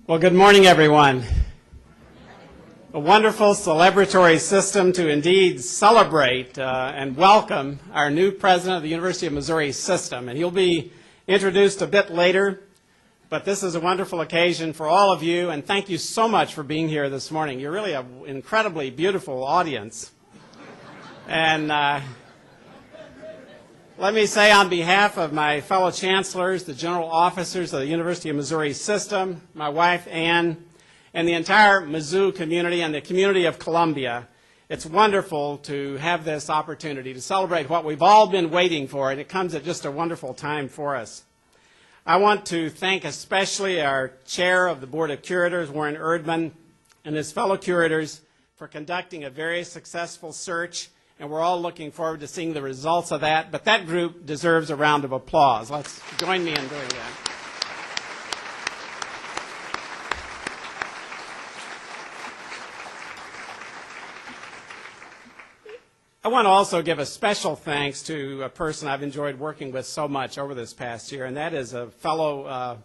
Well, good morning, everyone. A wonderful celebratory system to indeed celebrate and welcome our new president of the University of Missouri system. And he'll be introduced a bit later, but this is a wonderful occasion for all of you, and thank you so much for being here this morning. You're really an incredibly beautiful audience. And let me say on behalf of my fellow chancellors, the general officers of the University of Missouri system, my wife Ann, and the entire Mizzou community and the community of Columbia, it's wonderful to have this opportunity to celebrate what we've all been waiting for, and it comes at just a wonderful time for us. I want to thank especially our chair of the Board of Curators, Warren Erdman, and his fellow curators for conducting a very successful search, and we're all looking forward to seeing the results of that. But that group deserves a round of applause. Let's join me in doing that. I want to also give a special thanks to a person I've enjoyed working with so much over this past year, and that is a fellow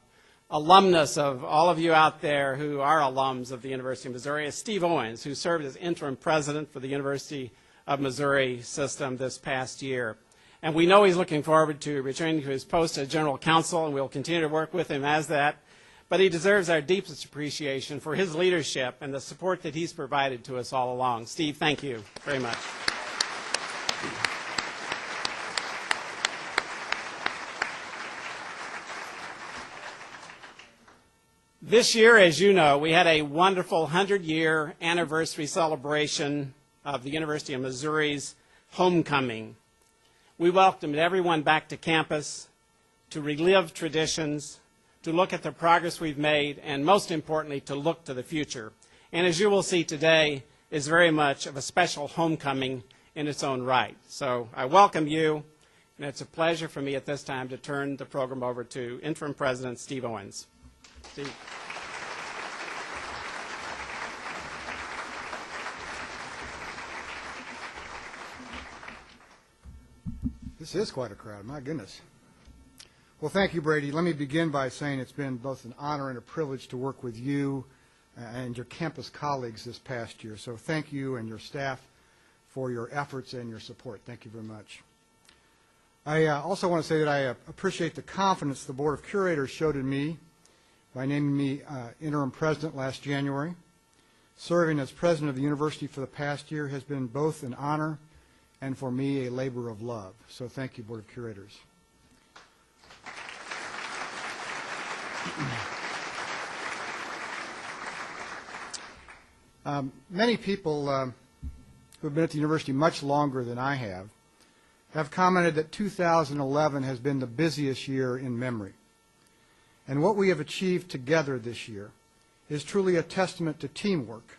alumnus of all of you out there who are alums of the University of Missouri, is Steve Owens, who served as interim president for the University of Missouri system this past year. And we know he's looking forward to returning to his post as general counsel, and we'll continue to work with him as that. But he deserves our deepest appreciation for his leadership and the support that he's provided to us all along. Steve, thank you very much. This year, as you know, we had a wonderful 100-year anniversary celebration of the University of Missouri's homecoming. We welcomed everyone back to campus to relive traditions, to look at the progress we've made, and most importantly, to look to the future. And as you will see today, is very much of a special homecoming in its own right. So I welcome you, and it's a pleasure for me at this time to turn the program over to Interim President Steve Owens. Steve. This is quite a crowd, my goodness. Well, thank you, Brady. Let me begin by saying it's been both an honor and a privilege to work with you and your campus colleagues this past year. So thank you and your staff for your efforts and your support. Thank you very much. I also want to say that I appreciate the confidence the Board of Curators showed in me by naming me interim president last January. Serving as president of the university for the past year has been both an honor and for me a labor of love. So thank you, Board of Curators. Many people who have been at the university much longer than I have commented that 2011 has been the busiest year in memory. And what we have achieved together this year is truly a testament to teamwork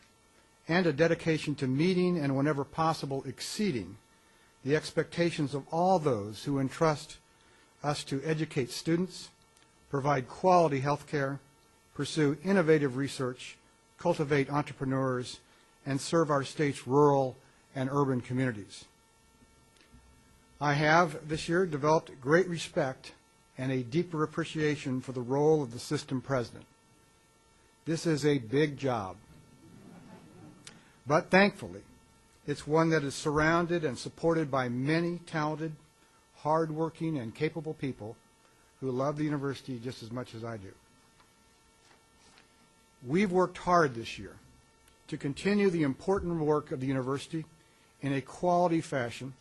and a dedication to meeting and, whenever possible, exceeding the expectations of all those who entrust us to educate students, provide quality health care, pursue innovative research, cultivate entrepreneurs, and serve our state's rural and urban communities. I have this year developed great respect and a deeper appreciation for the role of the system president. This is a big job, but thankfully, it's one that is surrounded and supported by many talented, hardworking, and capable people who love the university just as much as I do. We've worked hard this year to continue the important work of the university in a quality fashion,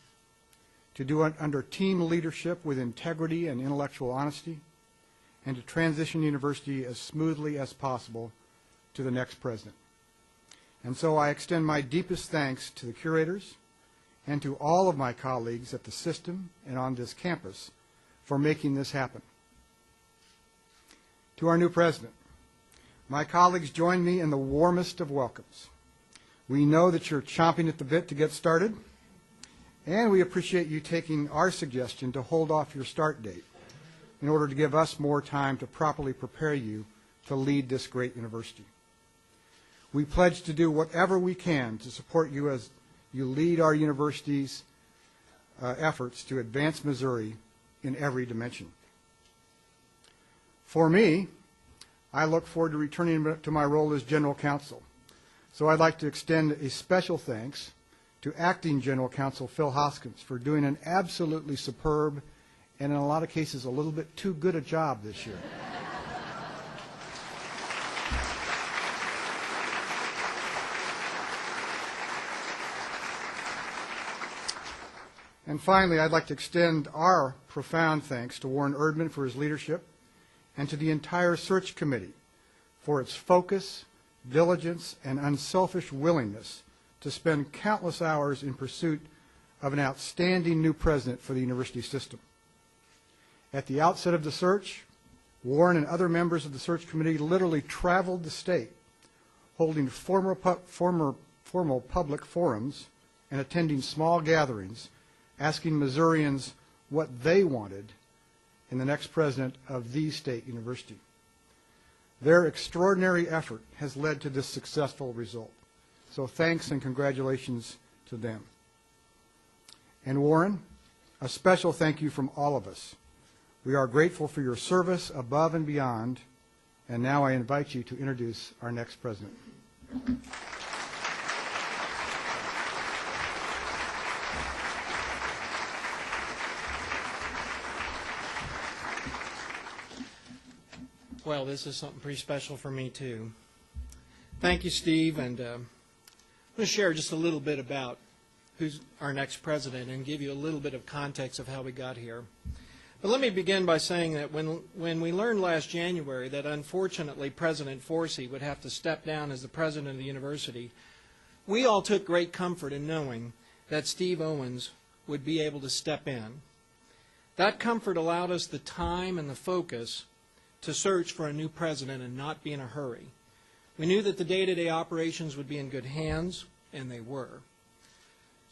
to do it under team leadership with integrity and intellectual honesty, and to transition the university as smoothly as possible to the next president. And so I extend my deepest thanks to the curators and to all of my colleagues at the system and on this campus for making this happen. To our new president, my colleagues join me in the warmest of welcomes. We know that you're chomping at the bit to get started, and we appreciate you taking our suggestion to hold off your start date in order to give us more time to properly prepare you to lead this great university. We pledge to do whatever we can to support you as you lead our university's efforts to advance Missouri in every dimension. For me, I look forward to returning to my role as General Counsel. So I'd like to extend a special thanks to Acting General Counsel Phil Hoskins for doing an absolutely superb and in a lot of cases a little bit too good a job this year. And finally, I'd like to extend our profound thanks to Warren Erdman for his leadership and to the entire search committee for its focus, diligence, and unselfish willingness to spend countless hours in pursuit of an outstanding new president for the university system. At the outset of the search, Warren and other members of the search committee literally traveled the state, holding formal public forums and attending small gatherings, asking Missourians what they wanted in the next president of the state university. Their extraordinary effort has led to this successful result. So thanks and congratulations to them. And Warren, a special thank you from all of us. We are grateful for your service above and beyond, and now I invite you to introduce our next president. Well, this is something pretty special for me, too. Thank you, Steve, and I'm going to share just a little bit about who's our next president and give you a little bit of context of how we got here. But let me begin by saying that when we learned last January that unfortunately President Forsey would have to step down as the president of the university, we all took great comfort in knowing that Steve Owens would be able to step in. That comfort allowed us the time and the focus to search for a new president and not be in a hurry. We knew that the day-to-day operations would be in good hands, and they were.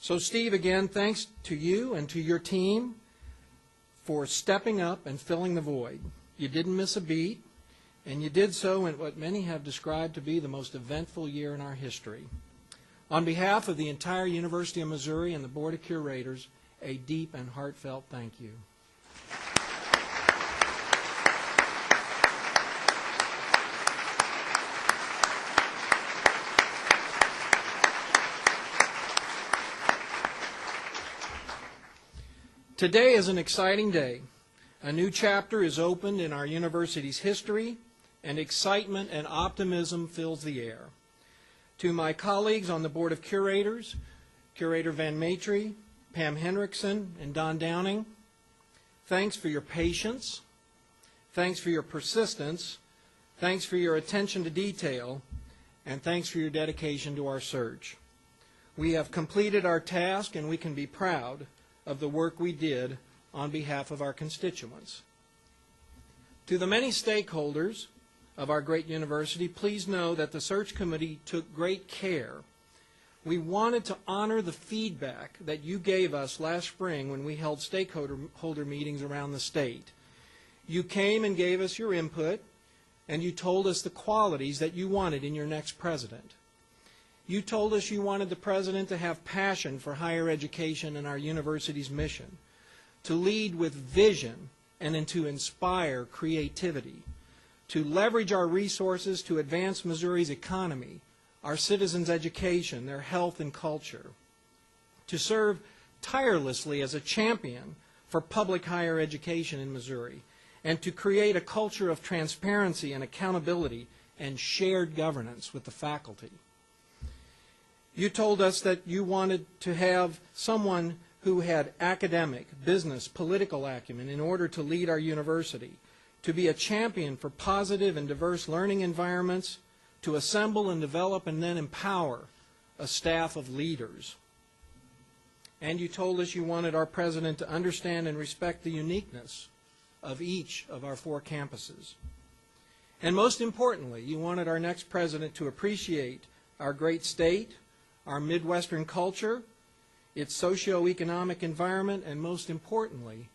So Steve, again, thanks to you and to your team for stepping up and filling the void. You didn't miss a beat, and you did so in what many have described to be the most eventful year in our history. On behalf of the entire University of Missouri and the Board of Curators, a deep and heartfelt thank you. Today is an exciting day. A new chapter is opened in our university's history, and excitement and optimism fills the air. To my colleagues on the Board of Curators, Curator Van Maitre, Pam Henriksen, and Don Downing, thanks for your patience, thanks for your persistence, thanks for your attention to detail, and thanks for your dedication to our search. We have completed our task, and we can be proud of the work we did on behalf of our constituents. To the many stakeholders of our great university, please know that the search committee took great care. We wanted to honor the feedback that you gave us last spring when we held stakeholder meetings around the state. You came and gave us your input, and you told us the qualities that you wanted in your next president. You told us you wanted the president to have passion for higher education and our university's mission, to lead with vision and to inspire creativity, to leverage our resources to advance Missouri's economy, our citizens' education, their health and culture, to serve tirelessly as a champion for public higher education in Missouri, and to create a culture of transparency and accountability and shared governance with the faculty. You told us that you wanted to have someone who had academic, business, political acumen in order to lead our university, to be a champion for positive and diverse learning environments, to assemble and develop and then empower a staff of leaders. And you told us you wanted our president to understand and respect the uniqueness of each of our 4 campuses. And most importantly, you wanted our next president to appreciate our great state, our Midwestern culture, its socioeconomic environment, and most importantly,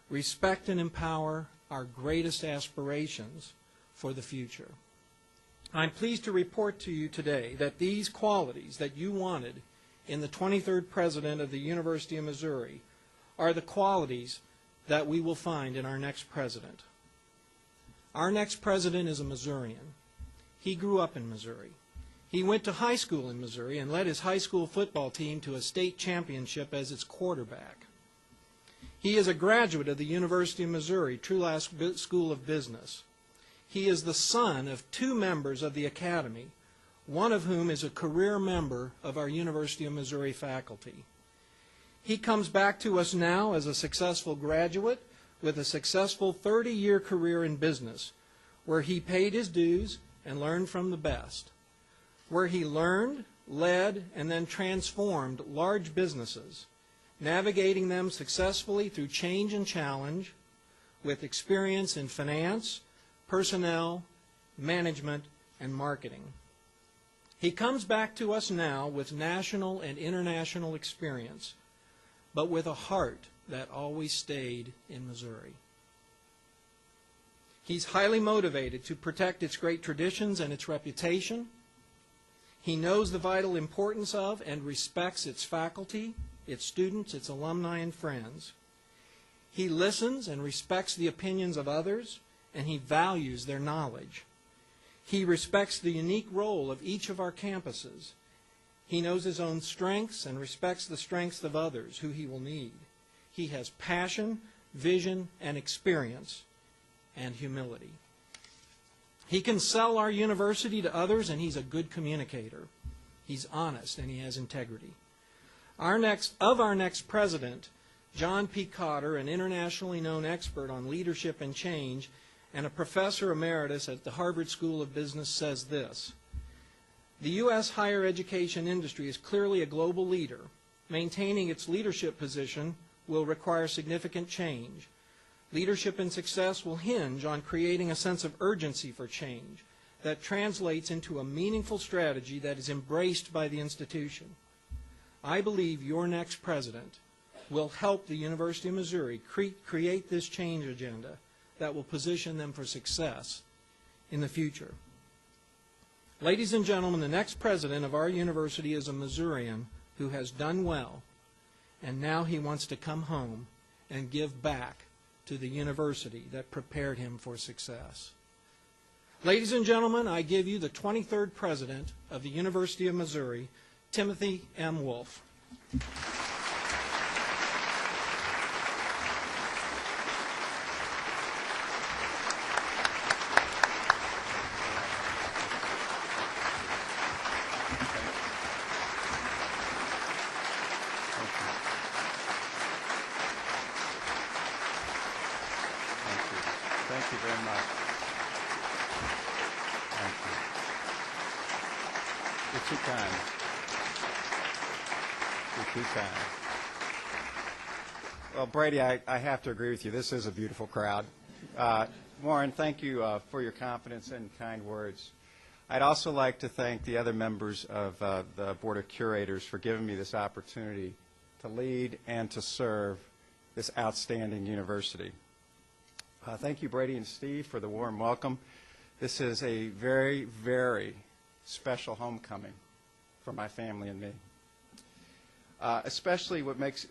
respect and empower our greatest aspirations for the future. I'm pleased to report to you today that these qualities that you wanted in the 23rd president of the University of Missouri are the qualities that we will find in our next president. Our next president is a Missourian. He grew up in Missouri. He went to high school in Missouri and led his high school football team to a state championship as its quarterback. He is a graduate of the University of Missouri Trulas School of Business. He is the son of 2 members of the Academy, one of whom is a career member of our University of Missouri faculty. He comes back to us now as a successful graduate with a successful 30-year career in business, where he paid his dues and learned from the best, where he learned, led, and then transformed large businesses, navigating them successfully through change and challenge, with experience in finance, personnel, management, and marketing. He comes back to us now with national and international experience, but with a heart that always stayed in Missouri. He's highly motivated to protect its great traditions and its reputation. He knows the vital importance of and respects its faculty, its students, its alumni, and friends. He listens and respects the opinions of others, and he values their knowledge. He respects the unique role of each of our campuses. He knows his own strengths and respects the strengths of others who he will need. He has passion, vision, and experience, and humility. He can sell our university to others, and he's a good communicator. He's honest, and he has integrity. Our next president, John P. Cotter, an internationally known expert on leadership and change, and a professor emeritus at the Harvard School of Business, says this: the U.S. higher education industry is clearly a global leader. Maintaining its leadership position will require significant change. Leadership and success will hinge on creating a sense of urgency for change that translates into a meaningful strategy that is embraced by the institution. I believe your next president will help the University of Missouri create this change agenda that will position them for success in the future. Ladies and gentlemen, the next president of our university is a Missourian who has done well, and now he wants to come home and give back to the university that prepared him for success. Ladies and gentlemen, I give you the 23rd president of the University of Missouri, Timothy M. Wolfe. Thank you very much. Thank you. You're too kind. You're too kind. Well, Brady, I have to agree with you. This is a beautiful crowd. Warren, thank you for your confidence and kind words. I'd also like to thank the other members of the Board of Curators for giving me this opportunity to lead and to serve this outstanding university. Thank you, Brady and Steve, for the warm welcome. This is a very, very special homecoming for my family and me. Especially what makes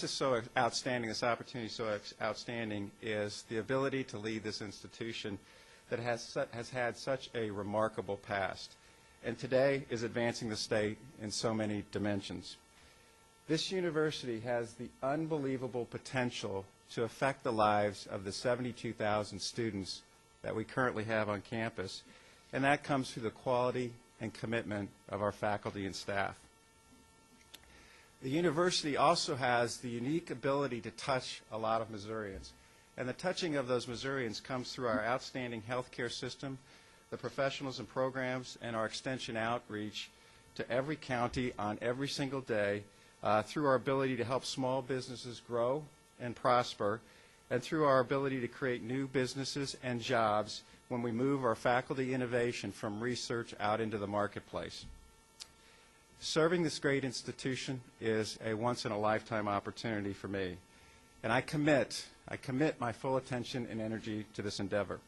us so outstanding, this opportunity so outstanding, is the ability to lead this institution that has had such a remarkable past, and today is advancing the state in so many dimensions. This university has the unbelievable potential to affect the lives of the 72,000 students that we currently have on campus, and that comes through the quality and commitment of our faculty and staff. The university also has the unique ability to touch a lot of Missourians, and the touching of those Missourians comes through our outstanding healthcare system, the professionals and programs, and our extension outreach to every county on every single day, through our ability to help small businesses grow and prosper, and through our ability to create new businesses and jobs when we move our faculty innovation from research out into the marketplace. Serving this great institution is a once-in-a-lifetime opportunity for me, and I commit my full attention and energy to this endeavor.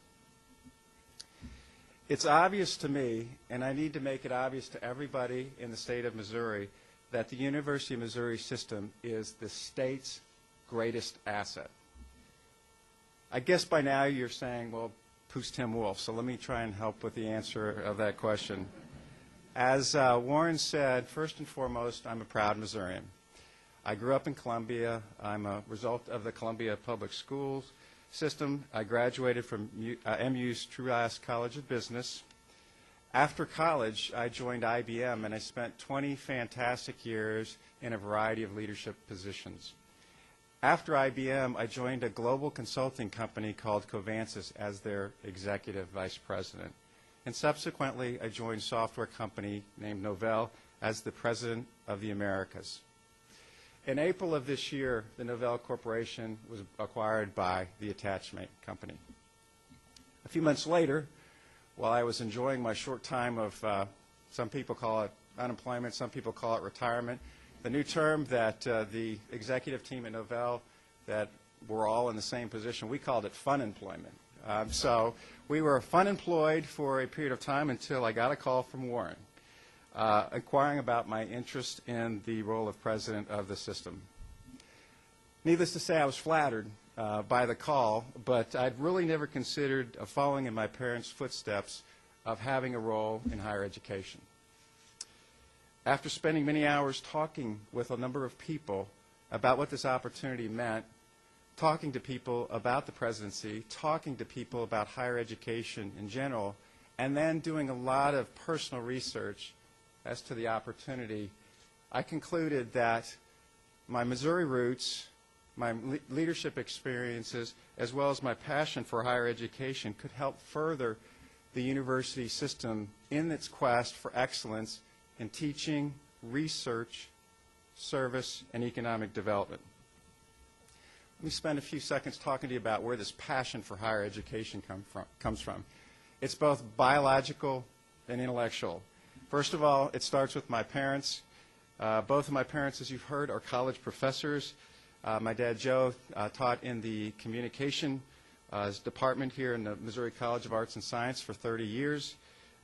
It's obvious to me, and I need to make it obvious to everybody in the state of Missouri, that the University of Missouri system is the state's greatest asset. I guess by now you're saying, well, who's Tim Wolfe. So let me try and help with the answer of that question. As Warren said, first and foremost, I'm a proud Missourian. I grew up in Columbia. I'm a result of the Columbia Public Schools system. I graduated from MU's Truass College of Business. After college, I joined IBM, and I spent 20 fantastic years in a variety of leadership positions. After IBM, I joined a global consulting company called Covansis as their executive vice president. And subsequently, I joined a software company named Novell as the president of the Americas. In April of this year, the Novell Corporation was acquired by the Attachmate Company. A few months later, while I was enjoying my short time of, some people call it unemployment, some people call it retirement, the new term that the executive team at Novell, that we're all in the same position, we called it fun employment. So we were fun employed for a period of time until I got a call from Warren, inquiring about my interest in the role of president of the system. Needless to say, I was flattered by the call, but I'd really never considered following in my parents' footsteps of having a role in higher education. After spending many hours talking with a number of people about what this opportunity meant, talking to people about the presidency, talking to people about higher education in general, and then doing a lot of personal research as to the opportunity, I concluded that my Missouri roots, my leadership experiences, as well as my passion for higher education could help further the university system in its quest for excellence in teaching, research, service, and economic development. Let me spend a few seconds talking to you about where this passion for higher education comes from. It's both biological and intellectual. First of all, it starts with my parents. Both of my parents, as you've heard, are college professors. My dad, Joe, taught in the communication department here in the Missouri College of Arts and Science for 30 years.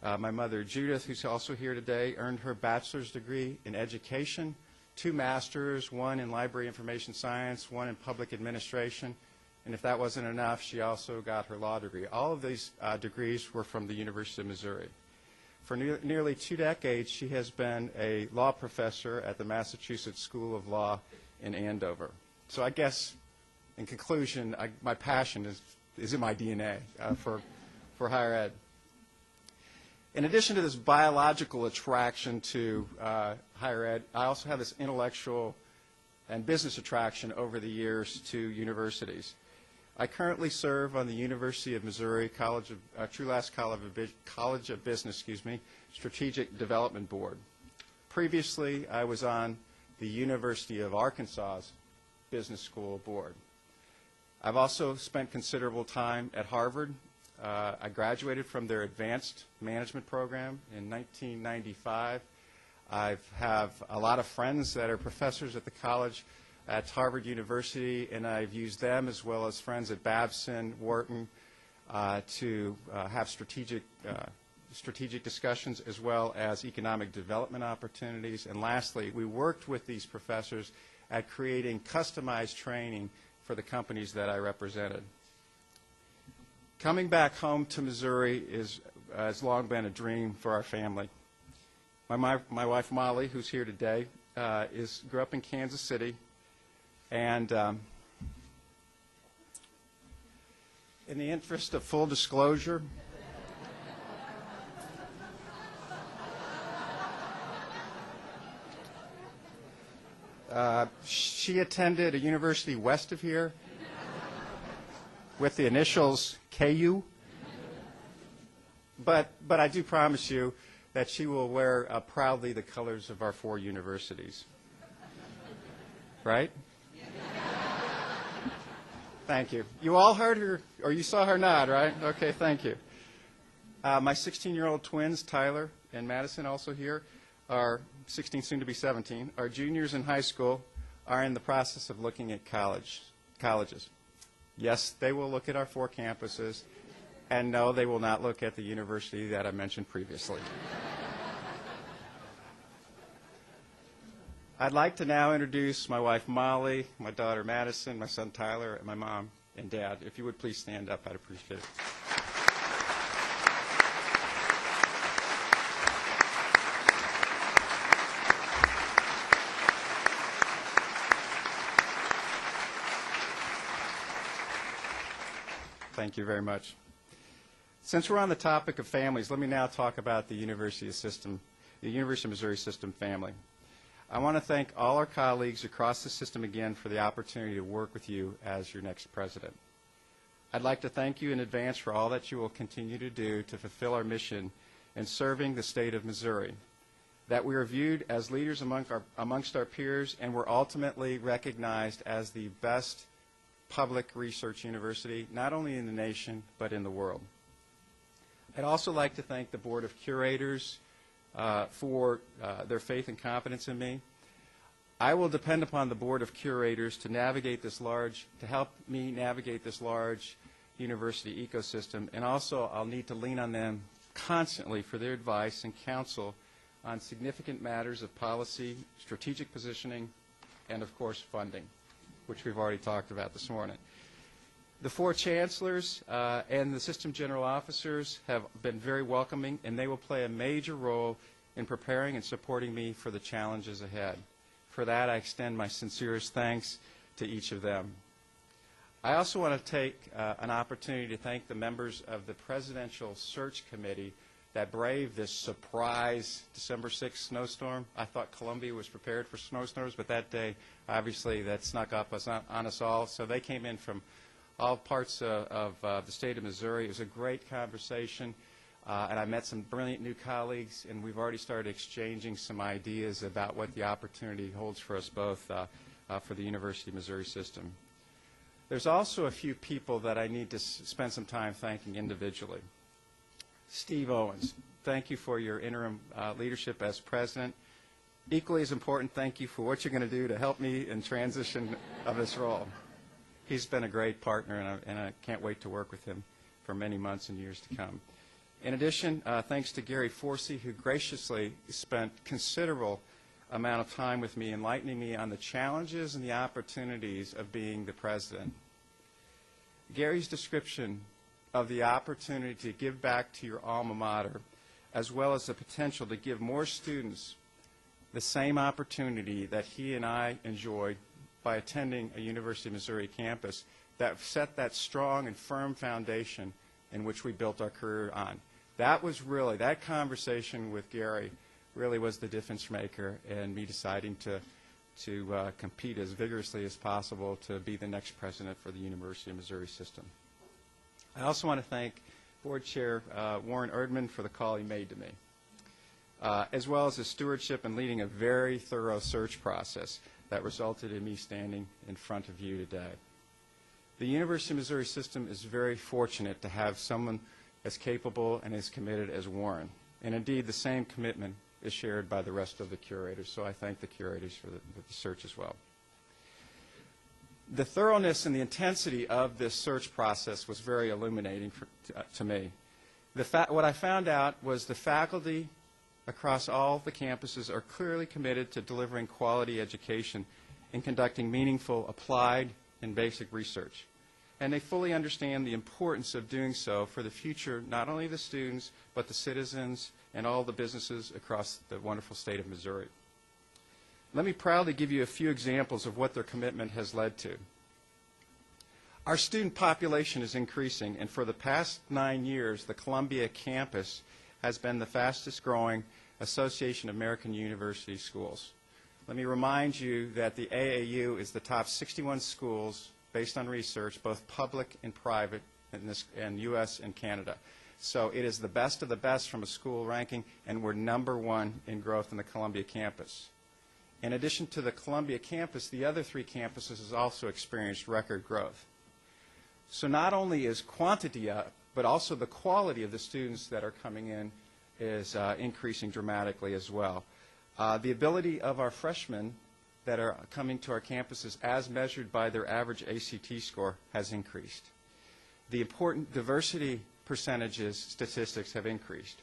My mother, Judith, who's also here today, earned her bachelor's degree in education, 2 masters, 1 in library information science, 1 in public administration. And if that wasn't enough, she also got her law degree. All of these degrees were from the University of Missouri. For nearly 2 decades, she has been a law professor at the Massachusetts School of Law in Andover. So I guess, in conclusion, my passion is in my DNA for higher ed. In addition to this biological attraction to higher ed, I also have this intellectual and business attraction over the years to universities. I currently serve on the University of Missouri Truass College of Business, Strategic Development Board. Previously, I was on the University of Arkansas's Business School Board. I've also spent considerable time at Harvard. I graduated from their advanced management program in 1995. I have a lot of friends that are professors at the college at Harvard University, and I've used them as well as friends at Babson, Wharton, to have strategic discussions as well as economic development opportunities. And lastly, we worked with these professors at creating customized training for the companies that I represented. Coming back home to Missouri has long been a dream for our family. My wife, Molly, who's here today, grew up in Kansas City, and in the interest of full disclosure, she attended a university west of here with the initials KU, but I do promise you that she will wear proudly the colors of our 4 universities. Right? Thank you. You all heard her, or you saw her nod, right? Okay, thank you. My 16-year-old twins, Tyler and Madison, also here, are 16, soon to be 17, are juniors in high school, are in the process of looking at colleges. Yes, they will look at our 4 campuses, and no, they will not look at the university that I mentioned previously. I'd like to now introduce my wife, Molly, my daughter, Madison, my son, Tyler, and my mom and dad. If you would please stand up, I'd appreciate it. Thank you very much. Since we're on the topic of families, let me now talk about the University of Missouri System family. I want to thank all our colleagues across the system again for the opportunity to work with you as your next president. I'd like to thank you in advance for all that you will continue to do to fulfill our mission in serving the state of Missouri, that we are viewed as leaders amongst our peers, and we're ultimately recognized as the best public research university, not only in the nation, but in the world. I'd also like to thank the Board of Curators for their faith and confidence in me. I will depend upon the Board of Curators to help me navigate this large university ecosystem, and also I'll need to lean on them constantly for their advice and counsel on significant matters of policy, strategic positioning, and of course funding, which we've already talked about this morning. The four chancellors and the system general officers have been very welcoming, and they will play a major role in preparing and supporting me for the challenges ahead. For that, I extend my sincerest thanks to each of them. I also want to take an opportunity to thank the members of the Presidential Search Committee that braved this surprise December 6th snowstorm. I thought Columbia was prepared for snowstorms, but that day, obviously, that snuck up on us all. So they came in from all parts of the state of Missouri. It was a great conversation, and I met some brilliant new colleagues, and we've already started exchanging some ideas about what the opportunity holds for us both for the University of Missouri system. There's also a few people that I need to spend some time thanking individually. Steve Owens, thank you for your interim leadership as president. Equally as important, thank you for what you're going to do to help me in transition of this role. He's been a great partner, and I can't wait to work with him for many months and years to come. In addition, thanks to Gary Forsey, who graciously spent considerable amount of time with me, enlightening me on the challenges and the opportunities of being the president. Gary's description of the opportunity to give back to your alma mater, as well as the potential to give more students the same opportunity that he and I enjoyed by attending a University of Missouri campus, that set that strong and firm foundation in which we built our career on. That conversation with Gary really was the difference maker in me deciding to compete as vigorously as possible to be the next president for the University of Missouri system. I also want to thank Board Chair Warren Erdman for the call he made to me, as well as his stewardship in leading a very thorough search process that resulted in me standing in front of you today. The University of Missouri system is very fortunate to have someone as capable and as committed as Warren, and indeed the same commitment is shared by the rest of the curators, so I thank the curators for the search as well. The thoroughness and the intensity of this search process was very illuminating to me. What I found out was the faculty across all the campuses are clearly committed to delivering quality education and conducting meaningful, applied, and basic research. And they fully understand the importance of doing so for the future, not only of the students, but the citizens and all the businesses across the wonderful state of Missouri. Let me proudly give you a few examples of what their commitment has led to. Our student population is increasing, and for the past 9 years, the Columbia campus has been the fastest growing Association of American University Schools. Let me remind you that the AAU is the top 61 schools based on research, both public and private, in U.S. and Canada. So it is the best of the best from a school ranking, and we're #1 in growth in the Columbia campus. In addition to the Columbia campus, the other 3 campuses has also experienced record growth. So not only is quantity up, but also the quality of the students that are coming in is increasing dramatically as well. The ability of our freshmen that are coming to our campuses as measured by their average ACT score has increased. The important diversity percentages statistics have increased.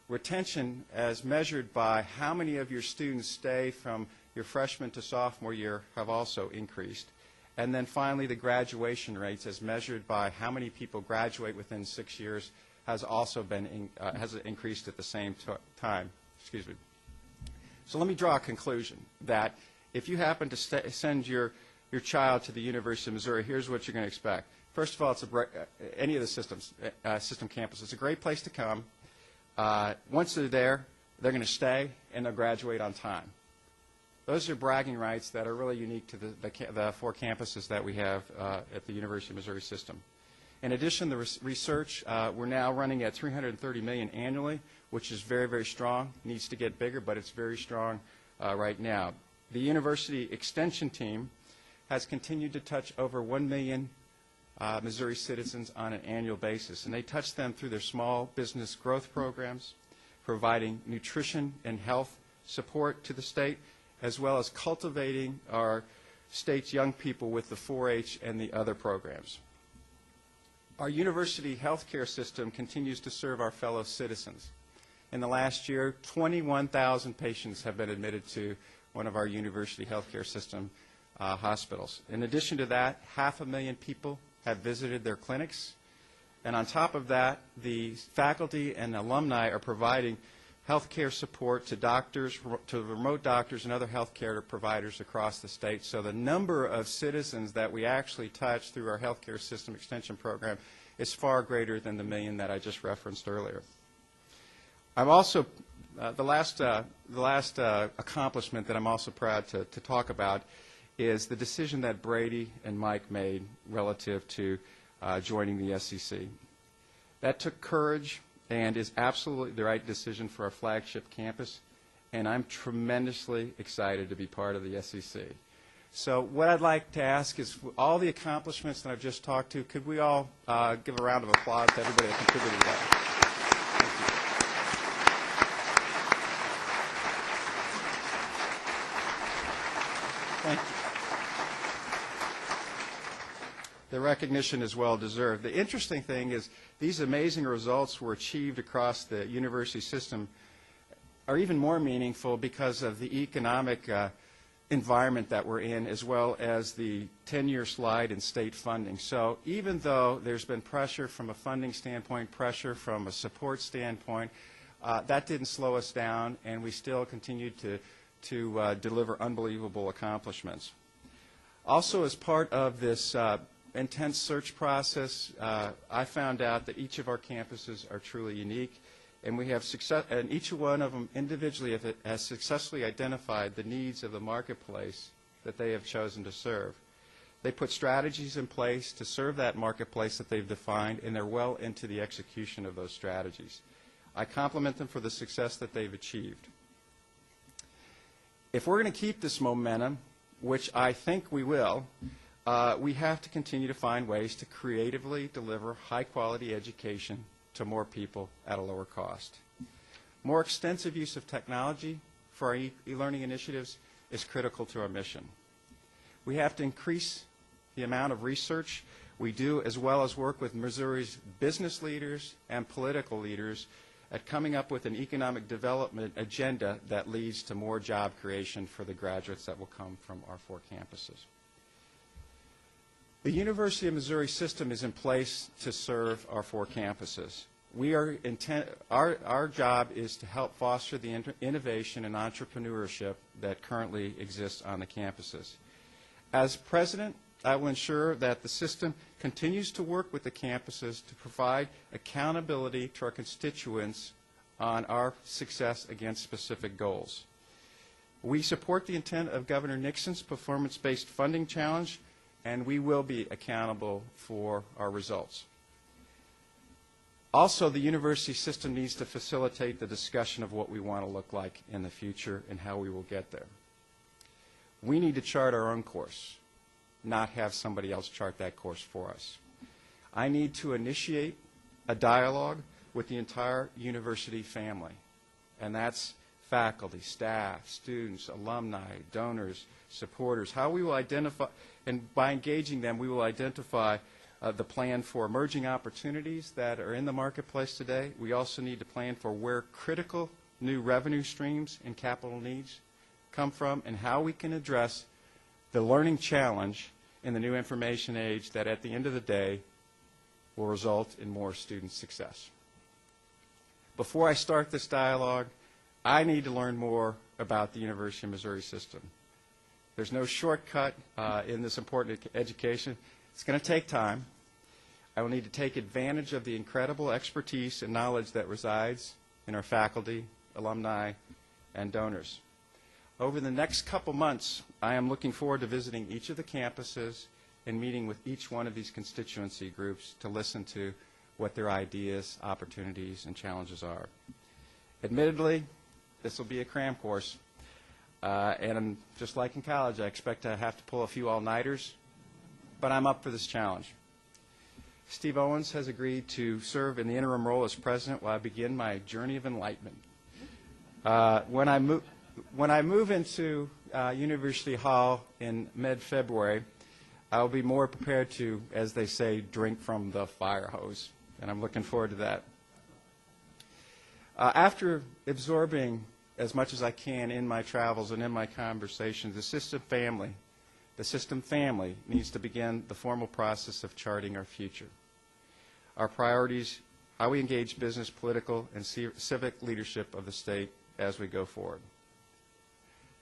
Retention as measured by how many of your students stay from your freshman to sophomore year have also increased. And then finally, the graduation rates as measured by how many people graduate within 6 years has also been has increased at the same time. Excuse me. So let me draw a conclusion that if you happen to send your child to the University of Missouri, here's what you're going to expect. First of all, any of the system campuses, it's a great place to come. Once they're there, they're going to stay, and they'll graduate on time. Those are bragging rights that are really unique to the 4 campuses that we have at the University of Missouri system. In addition, the research, we're now running at $330 million annually, which is very, very strong. Needs to get bigger, but it's very strong right now. The university extension team has continued to touch over 1 million Missouri citizens on an annual basis, and they touch them through their small business growth programs, providing nutrition and health support to the state, as well as cultivating our state's young people with the 4-H and the other programs. Our university healthcare system continues to serve our fellow citizens. In the last year, 21,000 patients have been admitted to one of our university healthcare system hospitals. In addition to that, 500,000 people have visited their clinics. And on top of that, the faculty and alumni are providing healthcare support to doctors, to remote doctors and other healthcare providers across the state. So the number of citizens that we actually touch through our healthcare system extension program is far greater than the 1 million that I just referenced earlier. I'm also, the last accomplishment that I'm also proud to talk about is the decision that Brady and Mike made relative to joining the SEC. That took courage and is absolutely the right decision for our flagship campus, and I'm tremendously excited to be part of the SEC. So what I'd like to ask is, for all the accomplishments that I've just talked to, could we all give a round of applause to everybody that contributed to that? Thank you. The recognition is well deserved. The interesting thing is these amazing results were achieved across the university system are even more meaningful because of the economic environment that we're in, as well as the 10-year slide in state funding. So even though there's been pressure from a funding standpoint, pressure from a support standpoint, that didn't slow us down, and we still continued to deliver unbelievable accomplishments. Also, as part of this intense search process, I found out that each of our campuses are truly unique, and we have success, and each one of them individually has successfully identified the needs of the marketplace that they have chosen to serve. They put strategies in place to serve that marketplace that they've defined, and they're well into the execution of those strategies. I compliment them for the success that they've achieved. If we're going to keep this momentum, which I think we will, we have to continue to find ways to creatively deliver high-quality education to more people at a lower cost. More extensive use of technology for our e-learning initiatives is critical to our mission. We have to increase the amount of research we do, as well as work with Missouri's business leaders and political leaders at coming up with an economic development agenda that leads to more job creation for the graduates that will come from our 4 campuses. The University of Missouri system is in place to serve our 4 campuses. Our job is to help foster the innovation and entrepreneurship that currently exists on the campuses. As president, I will ensure that the system continues to work with the campuses to provide accountability to our constituents on our success against specific goals. We support the intent of Governor Nixon's performance-based funding challenge, and we will be accountable for our results. Also, the university system needs to facilitate the discussion of what we want to look like in the future and how we will get there. We need to chart our own course, not have somebody else chart that course for us. I need to initiate a dialogue with the entire university family, and that's faculty, staff, students, alumni, donors, supporters, how we will identify, and by engaging them, we will identify the plan for emerging opportunities that are in the marketplace today. We also need to plan for where critical new revenue streams and capital needs come from, and how we can address the learning challenge in the new information age that at the end of the day will result in more student success. Before I start this dialogue, I need to learn more about the University of Missouri system. There's no shortcut in this important education. It's going to take time, I will need to take advantage of the incredible expertise and knowledge that resides in our faculty, alumni, and donors. Over the next couple months, I am looking forward to visiting each of the campuses and meeting with each one of these constituency groups to listen to what their ideas, opportunities, and challenges are. Admittedly, this will be a cram course, and just like in college, I expect to have to pull a few all-nighters, but I'm up for this challenge. Steve Owens has agreed to serve in the interim role as president while I begin my journey of enlightenment. When I move into University Hall in mid-February, I'll be more prepared to, as they say, drink from the fire hose, and I'm looking forward to that. After absorbing as much as I can in my travels and in my conversations, the system family needs to begin the formal process of charting our future. Our priorities, how we engage business, political, and civic leadership of the state as we go forward.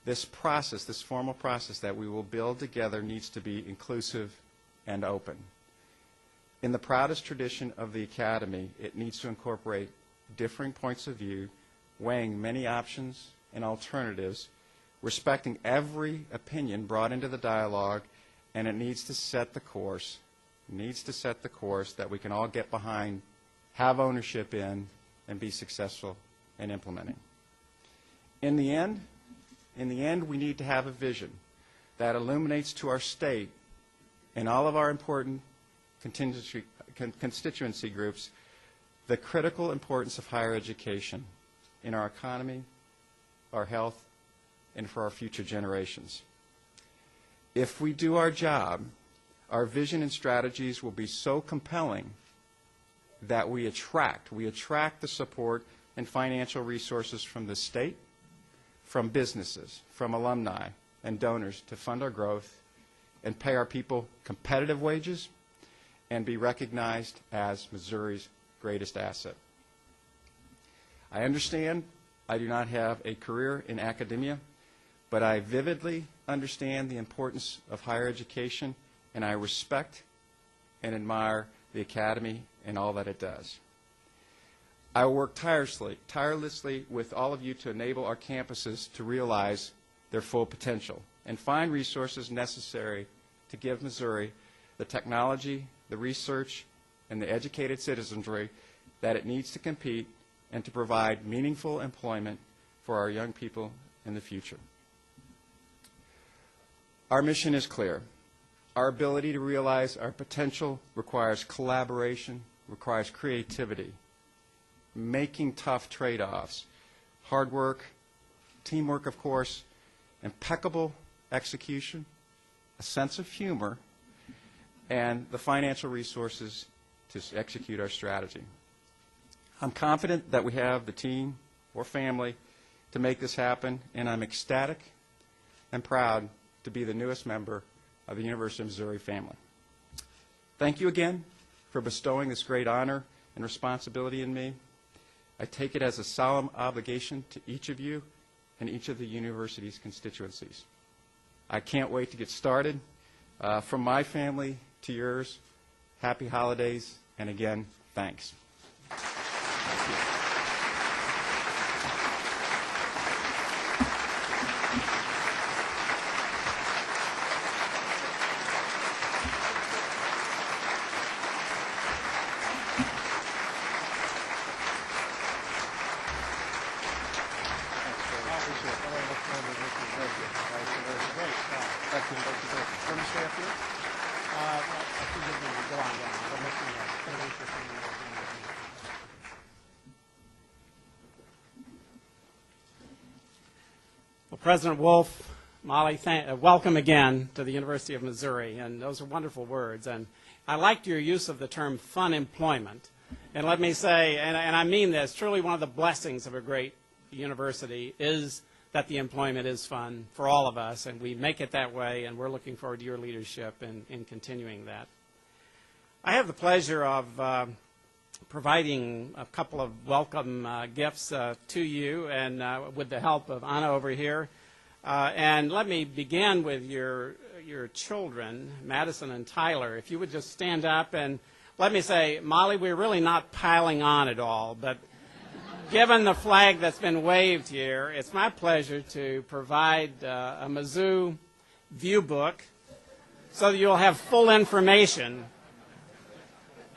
This process, this formal process that we will build together, needs to be inclusive and open. In the proudest tradition of the Academy, it needs to incorporate differing points of view, weighing many options and alternatives, respecting every opinion brought into the dialogue, and it needs to set the course, that we can all get behind, have ownership in, and be successful in implementing. In the end, we need to have a vision that illuminates to our state and all of our important constituency groups the critical importance of higher education in our economy, our health, and for our future generations. If we do our job, our vision and strategies will be so compelling that we attract the support and financial resources from the state, from businesses, from alumni and donors to fund our growth and pay our people competitive wages and be recognized as Missouri's greatest asset. I understand I do not have a career in academia, but I vividly understand the importance of higher education, and I respect and admire the Academy and all that it does. I will work tirelessly with all of you to enable our campuses to realize their full potential and find resources necessary to give Missouri the technology, the research, and the educated citizenry that it needs to compete and to provide meaningful employment for our young people in the future. Our mission is clear. Our ability to realize our potential requires collaboration, requires creativity, making tough trade-offs, hard work, teamwork, of course, impeccable execution, a sense of humor, and the financial resources to execute our strategy. I'm confident that we have the team or family to make this happen, and I'm ecstatic and proud to be the newest member of the University of Missouri family. Thank you again for bestowing this great honor and responsibility in me. I take it as a solemn obligation to each of you and each of the university's constituencies. I can't wait to get started. From my family to yours, happy holidays, and again, thanks. Thank you. Well, President Wolfe, Molly, welcome again to the University of Missouri, and those are wonderful words. And I liked your use of the term fun employment. And let me say, and I mean this, truly one of the blessings of a great university is that the employment is fun for all of us, and we make it that way, and we're looking forward to your leadership in continuing that. I have the pleasure of providing a couple of welcome gifts to you, and with the help of Anna over here. And let me begin with your children, Madison and Tyler. If you would just stand up, and let me say, Molly, we're really not piling on at all, but given the flag that's been waved here, it's my pleasure to provide a Mizzou view book so that you'll have full information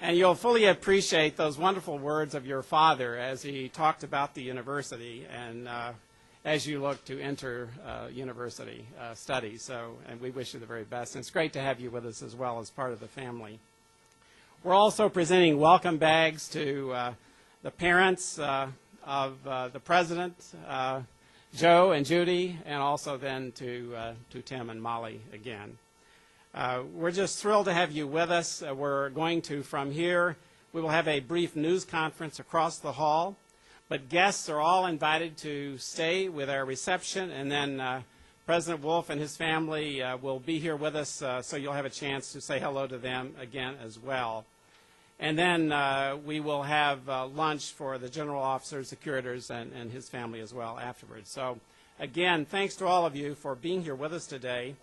and you'll fully appreciate those wonderful words of your father as he talked about the university and as you look to enter university studies. So, and we wish you the very best. And it's great to have you with us as well as part of the family. We're also presenting welcome bags to the parents of the president, Joe and Judy, and also then to Tim and Molly again. We're just thrilled to have you with us. We're going to, from here, we will have a brief news conference across the hall, but guests are all invited to stay with our reception, and then President Wolfe and his family will be here with us, so you'll have a chance to say hello to them again as well. And then we will have lunch for the general officers, the curators, and his family as well afterwards. So, again, thanks to all of you for being here with us today.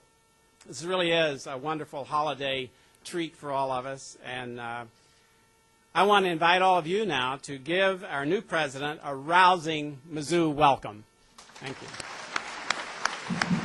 This really is a wonderful holiday treat for all of us. And I want to invite all of you now to give our new president a rousing Mizzou welcome. Thank you.